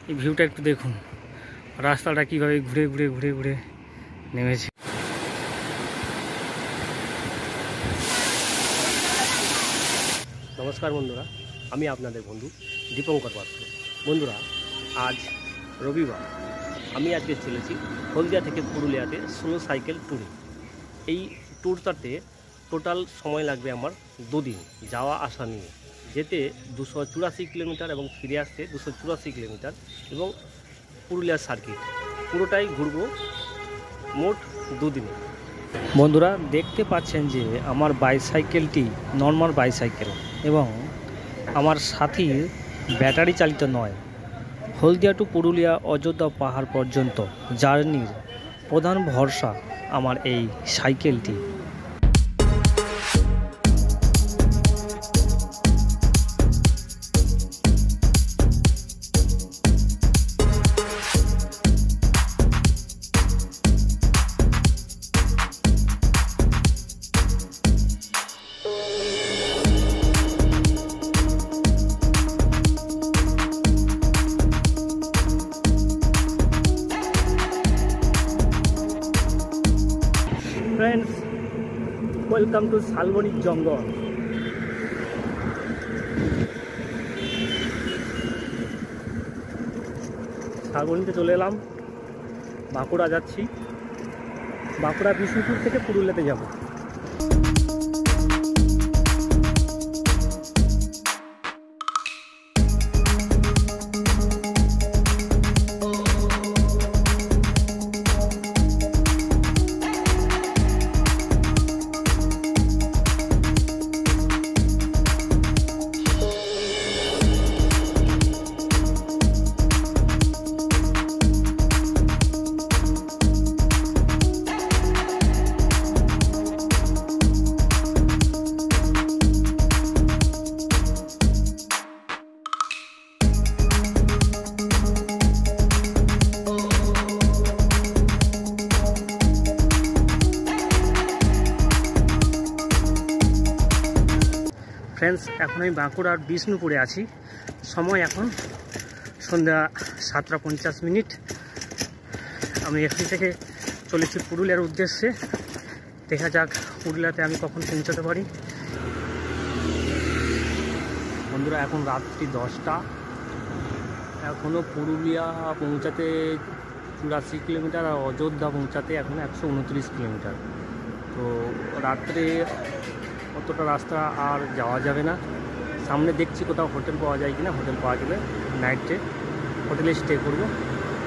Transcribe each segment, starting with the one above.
এই ভিউটা একটু দেখুন, রাস্তাটা কীভাবে ঘুরে ঘুরে ঘুরে ঘুরে নেমেছে। নমস্কার বন্ধুরা, আমি আপনাদের বন্ধু দীপঙ্কর পাত্র। বন্ধুরা, আজ রবিবার। আমি আজকে চলেছি হলদিয়া থেকে পুরুলিয়াতে স্লো সাইকেল ট্যুরে। এই ট্যুরটাতে টোটাল সময় লাগবে আমার 2 দিন যাওয়া আসা নিয়ে। যেতে 284 কিলোমিটার এবং ফিরে আসতে 284 কিলোমিটার, এবং পুরুলিয়ার সার্কিট পুরোটাই ঘুরবো মোট 2 দিনে। বন্ধুরা, দেখতে পাচ্ছেন যে আমার বাইসাইকেলটি নর্মাল বাইসাইকেল এবং আমার সাথীর ব্যাটারি চালিত নয়। হলদিয়া টু পুরুলিয়া অযোধ্যা পাহাড় পর্যন্ত জার্নির প্রধান ভরসা আমার এই সাইকেলটি। ফ্রেন্ডস, ওয়েলকাম টু শালবনির জঙ্গল। শালবনিতে চলে এলাম, বাঁকুড়া যাচ্ছি। বাঁকুড়া বিষ্ণুপুর থেকে পুরুলিয়াতে যাব। ফ্রেন্ডস, এখন আমি বাঁকুড়ার বিষ্ণুপুরে আছি। সময় এখন সন্ধ্যা 7:50। আমি এখান থেকে চলেছি পুরুলিয়ার উদ্দেশ্যে। দেখা যাক পুরুলিয়াতে আমি কখন পৌঁছাতে পারি। বন্ধুরা, এখন রাত্রি 10টা। এখনও পুরুলিয়া পৌঁছাতে 84 কিলোমিটার আর অযোধ্যা পৌঁছাতে এখনও 129 কিলোমিটার। তো রাত্রে অতটা রাস্তা আর যাওয়া যাবে না। সামনে দেখছি কোথাও হোটেল পাওয়া যায় কিনা। হোটেল পাওয়া যাবে, নাইটে হোটেলে স্টে করব।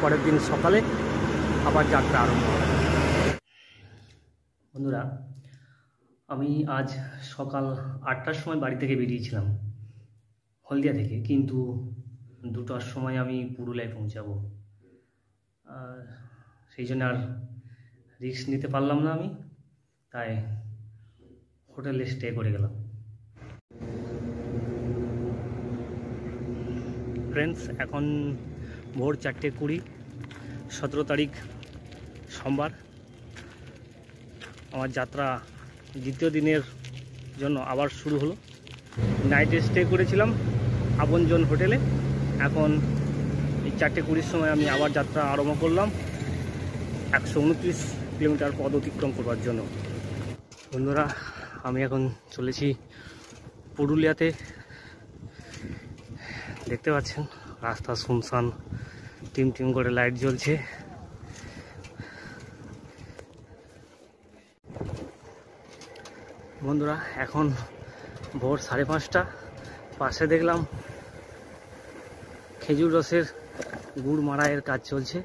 পরের দিন সকালে আবার যাত্রা আরম্ভ হবে। বন্ধুরা, আমি আজ সকাল 8টার সময় বাড়ি থেকে বেরিয়েছিলাম হলদিয়া থেকে, কিন্তু 2টার সময় আমি পুরুলিয়ায় পৌঁছাবো। সেই জন্য আর রিস্ক নিতে পারলাম না আমি, তাই হোটেলে স্টে করে গেলাম। ফ্রেন্ডস, এখন ভোর 4:20, 17 তারিখ সোমবার। আমার যাত্রা দ্বিতীয় দিনের জন্য আবার শুরু হলো। নাইটে স্টে করেছিলাম আপনজন হোটেলে। এখন এই 4:20 সময় আমি আবার যাত্রা আরম্ভ করলাম 129 কিলোমিটার পথ অতিক্রম করবার জন্য। বন্ধুরা, আমি এখন চলেছি পুরুলিয়াতে। দেখতে পাচ্ছেন রাস্তা শুনশান, টিম টিম করে লাইট জ্বলছে। বন্ধুরা, এখন ভোর 5:30। পাশে দেখলাম খেজুর রসের গুড় মাড়াইয়ের কাজ চলছে।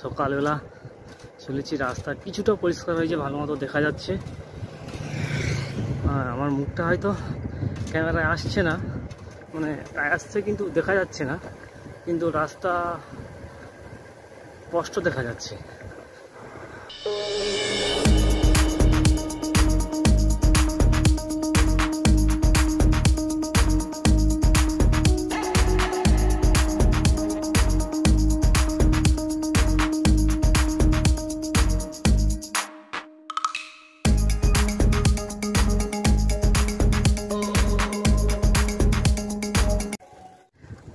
সকালবেলা চলেছি, রাস্তা কিছুটা পরিষ্কার হয়েছে, ভালো মতো দেখা যাচ্ছে। আমার মুখটা হয়তো ক্যামেরায় আসছে না, মানে আসছে কিন্তু দেখা যাচ্ছে না, কিন্তু রাস্তা স্পষ্ট দেখা যাচ্ছে।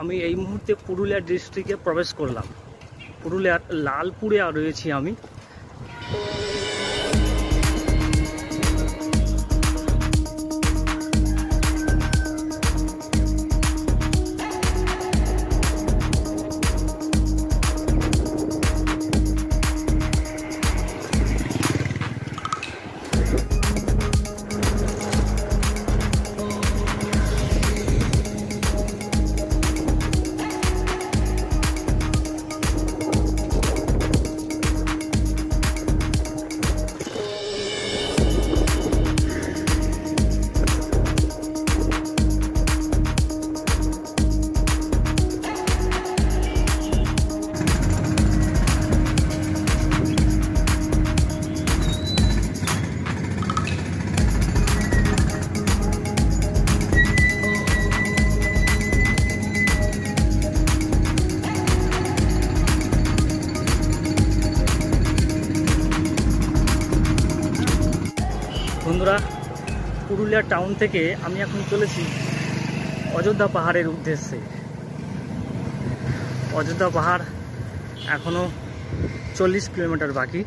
আমি এই মুহূর্তে পুরুলিয়া ডিস্ট্রিক্টে প্রবেশ করলাম। পুরুলিয়ার লালপুরে রয়েছি আমি। বন্ধুরা, পুরুলিয়া টাউন থেকে আমি এখন চলেছি অযোধ্যা পাহাড়ের উদ্দেশ্যে। অযোধ্যা পাহাড় এখনো 40 কিলোমিটার বাকি।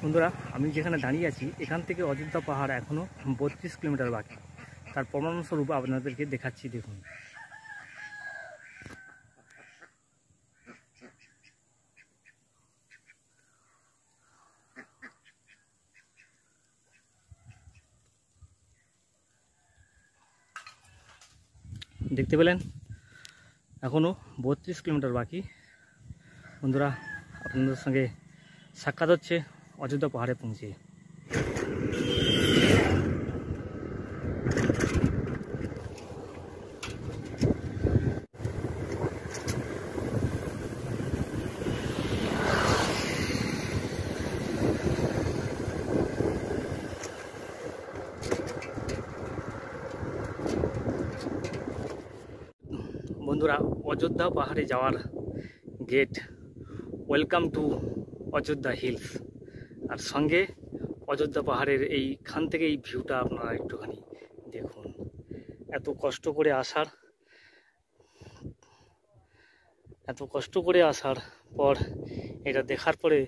বন্ধুরা, আমি যেখানে দাঁড়িয়ে আছি এখান থেকে অযোধ্যা পাহাড় এখনও 32 কিলোমিটার বাকি। তার প্রমাণস্বরূপ আপনাদেরকে দেখাচ্ছি, দেখুন। দেখতে পেলেন, এখনও 32 কিলোমিটার বাকি। বন্ধুরা, আপনাদের সঙ্গে সাক্ষাৎ হচ্ছে অযোধ্যা পাহাড়ে পৌঁছে। বন্ধুরা, অযোধ্যা পাহাড়ে যাওয়ার gate, welcome to Ayodhya hills. আর সঙ্গে অযোধ্যা পাহাড়ের এইখান থেকে এই ভিউটা আপনারা একটুখানি দেখুন। এত কষ্ট করে আসার পর এটা দেখার পরে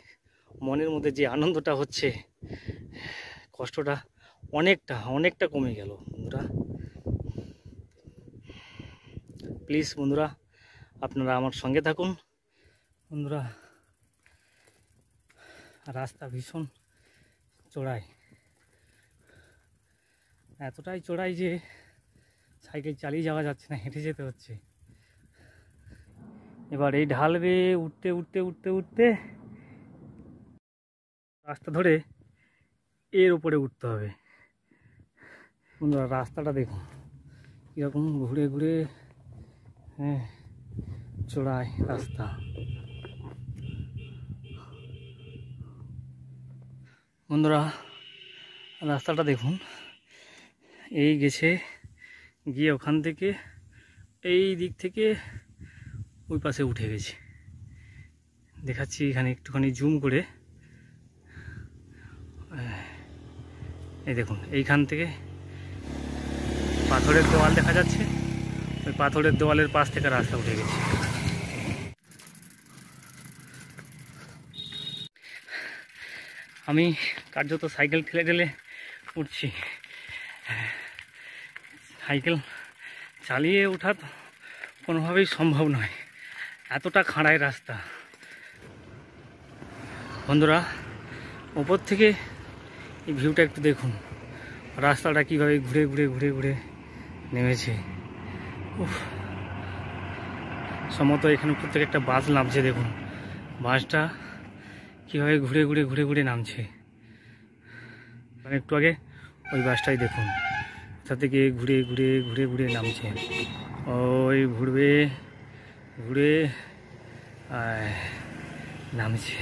মনের মধ্যে যে আনন্দটা হচ্ছে, কষ্টটা অনেকটা কমে গেল। বন্ধুরা, প্লিজ বন্ধুরা, আপনারা আমার সঙ্গে থাকুন। বন্ধুরা, রাস্তা ভীষণ চড়াই, এতটাই চড়াই যে সাইকেল চালিয়ে যাওয়া যাচ্ছে না, হেঁটে যেতে হচ্ছে। এবার এই ঢাল বেয়ে উঠতে রাস্তা ধরে এর উপরে উঠতে হবে। বন্ধুরা, রাস্তাটা দেখুন কীরকম ঘুরে চড়াই রাস্তা। বন্ধুরা, রাস্তাটা দেখুন, এই গিয়ে ওখান থেকে এই দিক থেকে ওই পাশে উঠে গেছে। দেখাচ্ছি এখানে একটুখানি জুম করে। এই দেখুন, এইখান থেকে পাথরের দেওয়াল দেখা যাচ্ছে, ওই পাথরের দেওয়ালের পাশ থেকে রাস্তা উঠে গেছে। আমি কার্যত সাইকেল ঠেলে উঠছি। সাইকেল চালিয়ে ওঠা তো কোনোভাবেই সম্ভব নয়, এতটা খাড়াই রাস্তা। বন্ধুরা, ওপর থেকে এই ভিউটা একটু দেখুন, রাস্তাটা কীভাবে ঘুরে নেমেছে। সম্ভবত এখানে উপর থেকে একটা বাস নামছে, দেখুন বাসটা কীভাবে ঘুরে নামছে। একটু আগে ওই বাসটাই দেখুন, কোথা থেকে ঘুরে নামছে। ওই ঘুরে নামছে।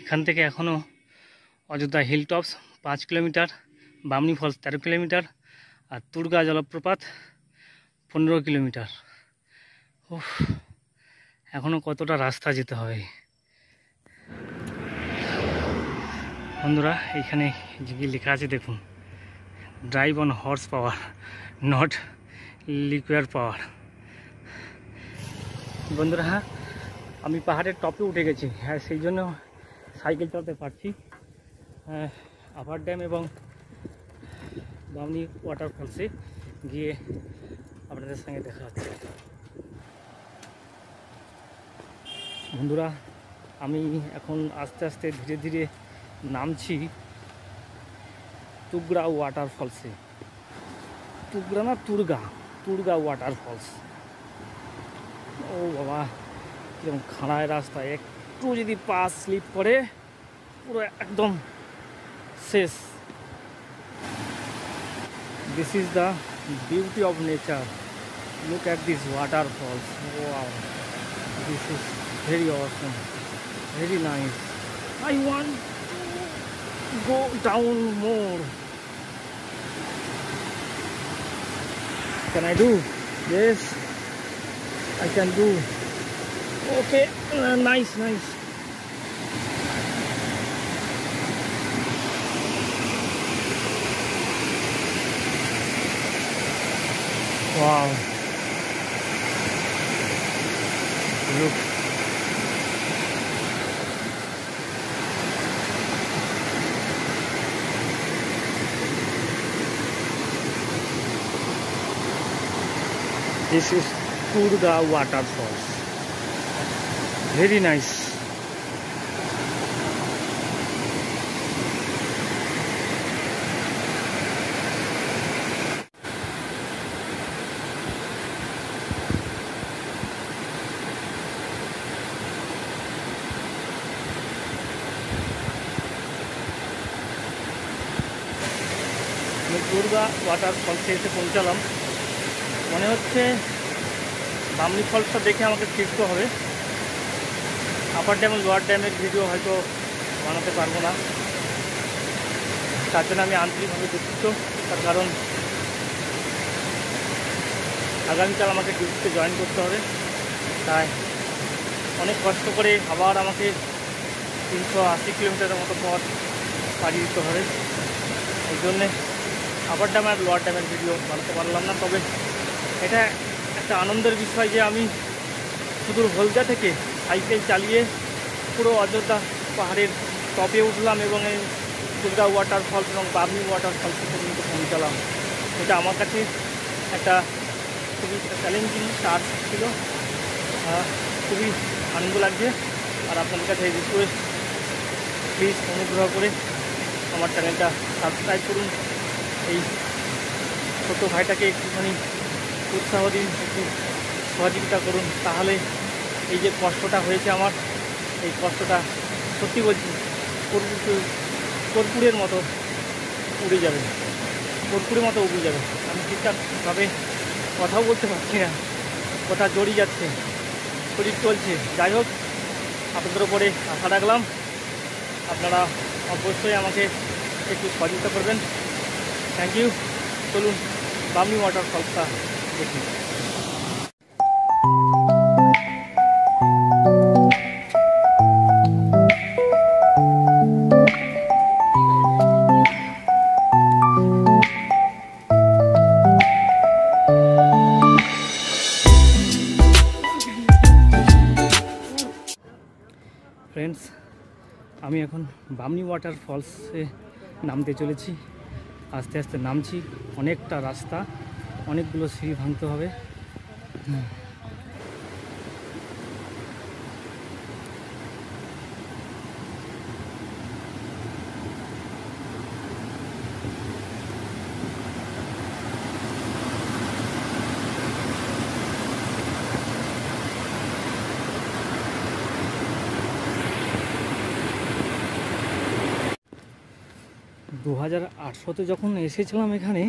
এখান থেকে এখনও Ayodhya hill tops 5 kilometre, Bamni falls 13 kilometre, আর তুরগা জলপ্রপাত 15 কিলোমিটার। উফ, এখনও কতটা রাস্তা যেতে হবে। বন্ধুরা, এখানে যে লেখা আছে দেখুন, drive on horse power, not liquid power. বন্ধুরা, হ্যাঁ, আমি পাহাড়ের টপে উঠে গেছি, হ্যাঁ, সেই জন্য সাইকেল চালাতে পারছি। হ্যাঁ, আপার ড্যাম এবং বামনি ওয়াটারফলসে গিয়ে আপনাদের সঙ্গে দেখা হচ্ছে। বন্ধুরা, আমি এখন আস্তে আস্তে ধীরে ধীরে নামছি তুগড়া ওয়াটারফলসে। তুগড়া না তুরগা ওয়াটারফলস। ও বাবা, কিরকম খাড়ায় রাস্তা, একটু যদি পা স্লিপ করে পুরো একদম শেষ। This is the beauty of nature. Look at this waterfalls. Wow, this is very awesome, very nice. I want to go down more. Can I do? Yes, I can do. Okay, nice. Wow. Look. This is Turga waterfalls. Very nice. Durga ওয়াটারফলসে এসে পৌঁছালাম। মনে হচ্ছে বামনি ফলসটা দেখে আমাকে ফিরতে হবে। Upper dam ও lower ড্যামের ভিডিও হয়তো বানাতে পারবো না, তার জন্য আমি আন্তরিকভাবে দুঃখিত। তার কারণ আগামীকাল আমাকে ডিউটিতে জয়েন করতে হবে, তাই অনেক কষ্ট করে আবার আমাকে 380 কিলোমিটারের মতো পথ পাড়ি দিতে হবে। এই জন্যে আপার ড্যাম আর লোয়ার ড্যামের ভিডিও বানাতে পারলাম না। তবে এটা একটা আনন্দের বিষয় যে আমি সুদূর হলদিয়া থেকে সাইকেল চালিয়ে পুরো অযোধ্যা পাহাড়ের টপে উঠলাম এবং এই তুরগা ওয়াটারফলস এবং বামনি ওয়াটারফলস পর্যন্ত পৌঁছালাম। এটা আমার কাছে একটা খুবই চ্যালেঞ্জিং টাস্ক ছিল, খুবই আনন্দ লাগছে। আর আপনাদের কাছে রিকোয়েস্ট, প্লিজ অনুগ্রহ করে আমার চ্যানেলটা সাবস্ক্রাইব করুন। এই ছোটো ভাইটাকে একটুখানি উৎসাহ দিন, একটু সহযোগিতা করুন, তাহলে এই যে কষ্টটা হয়েছে আমার, এই কষ্টটা সত্যি বলছি কর্পূরের মতো উড়ে যাবে, কর্পূরের মতো উড়ে যাবে। আমি ঠিকঠাকভাবে কথাও বলতে পারছি না, কথা জড়িয়ে যাচ্ছে, শরীর চলছে। যাই হোক, আপনাদের উপরে আশা রাখলাম, আপনারা অবশ্যই আমাকে একটু সহযোগিতা করবেন। Thank you. চলুন বামনি ওয়াটারফলসটা দেখি। ফ্রেন্ডস, আমি এখন বামনি ওয়াটারফলসে নামতে চলেছি। আস্তে আস্তে নামছি, অনেকটা রাস্তা, অনেকগুলো সিঁড়ি ভাঙতে হবে। দু 2018-তে যখন এসেছিলাম এখানে,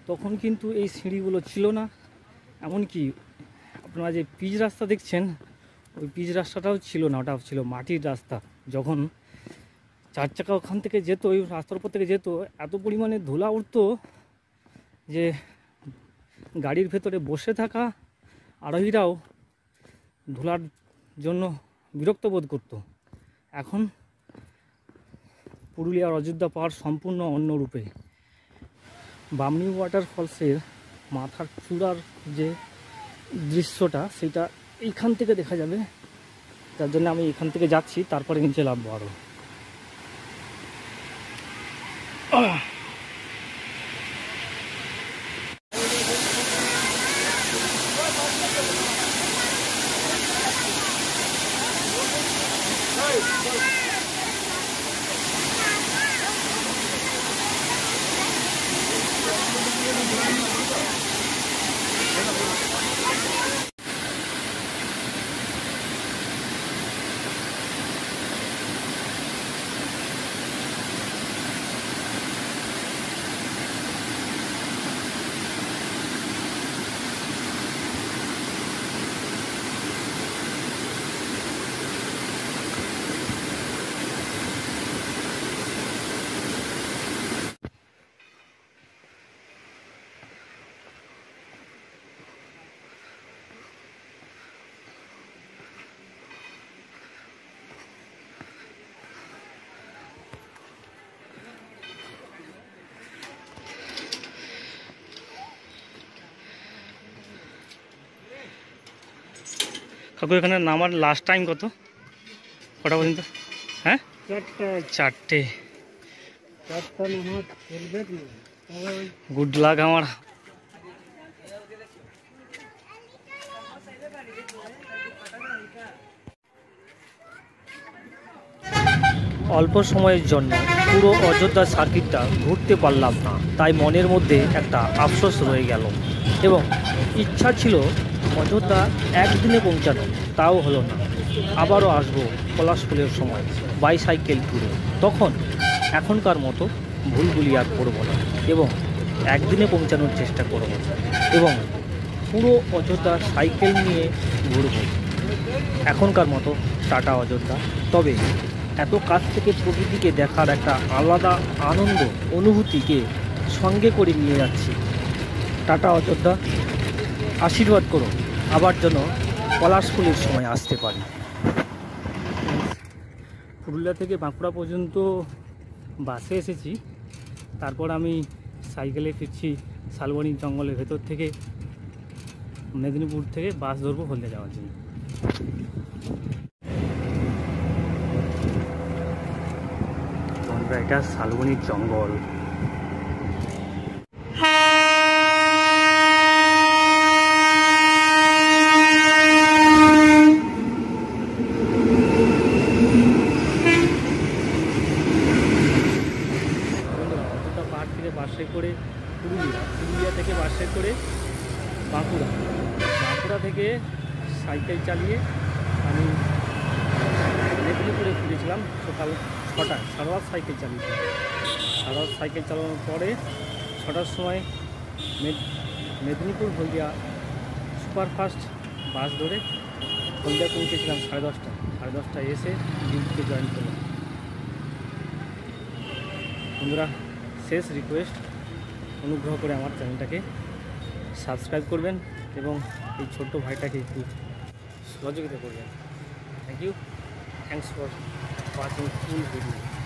তখন কিন্তু এই সিঁড়িগুলো ছিল না। এমনকি আপনারা যে পিচ রাস্তা দেখছেন, ওই পিচ রাস্তাটাও ছিল না, ওটা ছিল মাটির রাস্তা। যখন চার চাকা ওখান থেকে যেত, ওই রাস্তার উপর থেকে যেত, এত পরিমাণে ধুলা উঠতো যে গাড়ির ভেতরে বসে থাকা আরোহীরাও ধুলার জন্য বিরক্ত বোধ করত। এখন পুরুলিয়ার অযোধ্যা পাহাড় সম্পূর্ণ অন্য রূপে। বামনি ওয়াটারফলসের মাথার চূড়ার যে দৃশ্যটা সেটা এইখান থেকে দেখা যাবে, তার জন্য আমি এখান থেকে যাচ্ছি, তারপরে নিচে নামবো আরও। কাকু এখানে নামার লাস্ট টাইম কত, কটা পর্যন্ত? হ্যাঁ, 4টে। গুড লাক আমার। অল্প সময়ের জন্য পুরো অযোধ্যা সার্কিটটা ঘুরতে পারলাম না, তাই মনের মধ্যে একটা আফসোস রয়ে গেল এবং ইচ্ছা ছিল অযোধ্যা একদিনে পৌঁছানো, তাও হলো না। আবারও আসবো পলাশফুলের সময় বাইসাইকেল ট্যুরে, তখন এখনকার মতো ভুলগুলি আর করবো না এবং একদিনে পৌঁছানোর চেষ্টা করব এবং পুরো অযোধ্যা সাইকেল নিয়ে ঘুরব এখনকার মতো টাটা অযোধ্যা। তবে এত কাছ থেকে প্রকৃতিকে দেখার একটা আলাদা আনন্দ অনুভূতিকে সঙ্গে করে নিয়ে যাচ্ছি। টাটা অযোধ্যা, আশীর্বাদ করো আবার যেন পলাশফুলের সময় আসতে পারি। পুরুলিয়া থেকে বাঁকুড়া পর্যন্ত বাসে এসেছি, তারপর আমি সাইকেলে ফিরছি শালবনী জঙ্গলের ভেতর থেকে, মেদিনীপুর থেকে বাস ধরবো হলদিয়া যাওয়ার জন্য। এটা শালবনীর জঙ্গল। পাহাড় থেকে বাসে করে পুরুলিয়া থেকে বাসে করে বাঁকুড়া থেকে সাইকেল চালিয়ে আমি মেদিনীপুরে ফিরেছিলাম সকাল 6টায়। সারা রাত সাইকেল চালিয়েছিলাম। সারা রাত সাইকেল চালানোর পরে 6টার সময় মেদিনীপুর হলদিয়া সুপারফাস্ট বাস ধরে হলদিয়া পৌঁছেছিলাম 10:30। 10:30 এসে ডিউটিতে জয়েন করলাম। বন্ধুরা, শেষ রিকোয়েস্ট, অনুগ্রহ করে আমার চ্যানেলটাকে সাবস্ক্রাইব করবেন এবং এই ছোট্ট ভাইটাকে একটু সহযোগিতা করবেন। Thank you, thanks for watching full video.